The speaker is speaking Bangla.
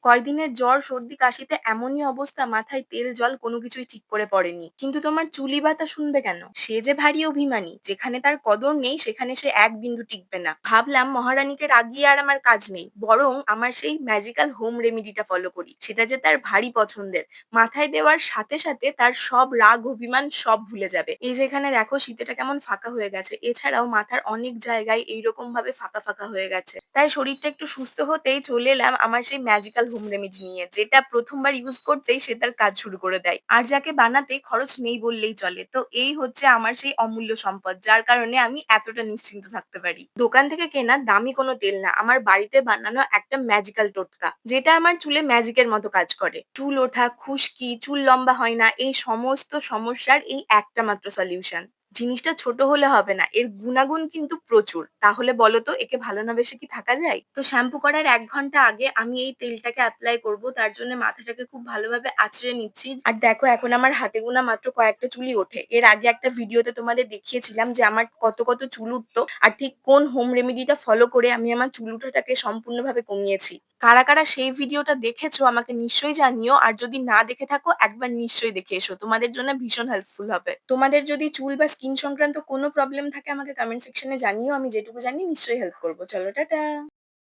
কয়দিনের জ্বর, সর্দি, কাশিতে এমনই অবস্থা, মাথায় তেল, জল কোনো কিছুই ঠিক করে পড়েনি। কিন্তু তোমার চুলি ব্যথা শুনবে কেন? সে যে ভারী অভিমানী, যেখানে তার কদর নেই সেখানে সে এক বিন্দু টিকবে না। ভাবলাম মহারানীকে রাগিয়ে আর আমার কাজ নেই। বরং আমার সেই ম্যাজিক্যাল হোম রেমেডিটা ফলো করি। সেটা যে তার ভারী পছন্দের। মাথায় দেওয়ার সাথে, সাথে তার সব রাগ অভিমান সব ভুলে যাবে। এই যে এখানে দেখো সিতেটা কেমন ফাঁকা হয়ে গেছে। এছাড়াও মাথার অনেক জায়গায় এইরকম ভাবে ফাঁকা, ফাঁকা হয়ে গেছে। তাই শরীরটা একটু সুস্থ হতেই চলে এলাম আমার সেই ম্যাজিক্যাল হোম রেমেডি নিয়ে, যেটা ১ম বার ইউজ করতেই সে তার কাজ শুরু করে দেয়। আর যাকে বানাতে খরচ নেই বললেই চলে। তো এই হচ্ছে আমার সেই অমূল্য সম্পদ, যার কারণে আমি এতটা নিশ্চিন্ত থাকতে পারি। দোকান থেকে কেনা দামি কোনো তেল না, আমার বাড়িতে বানানো একটা ম্যাজিক্যাল টোটকা, যেটা আমার চুলে ম্যাজিকের মতো কাজ করে। চুল ওঠা, খুশকি, চুল লম্বা হয় না, এই সমস্ত সমস্যার এই একটা মাত্র সলিউশন। জিনিসটা ছোট হলে হবে না, এর গুণাগুণ কিন্তু প্রচুর। তাহলে বলো তো একে ভালো না বেশে কি থাকা যায়? তো শ্যাম্পু করার ১ ঘন্টা আগে আমি এই তেলটাকে এপ্লাই করব। তার জন্য মাথাটাকে খুব ভালোভাবে আঁচড়ে নিচ্ছি। আর দেখো এখন আমার হাতে গোনা মাত্র কয়েকটা চুলই ওঠে। এর আগে একটা ভিডিওতে তোমাদের দেখিয়েছিলাম যে আমার কত, কত চুল উঠতো আর ঠিক কোন হোম রেমেডিটা ফলো করে আমি আমার চুল ওঠাটাকে সম্পূর্ণভাবে কমিয়েছি। কারা, কারা সেই ভিডিওটা দেখেছো আমাকে নিশ্চয়ই জানিও। আর যদি না দেখে থাকো একবার নিশ্চয়ই দেখে এসো। তোমাদের জন্য ভীষণ হেল্পফুল হবে। তোমাদের যদি চুল বা স্কিন সংক্রান্ত কোনো প্রবলেম থাকে আমাকে কমেন্ট সেকশনে জানিও। আমি যেটুকু জানি নিশ্চয়ই হেল্প করব। চলো টাটা।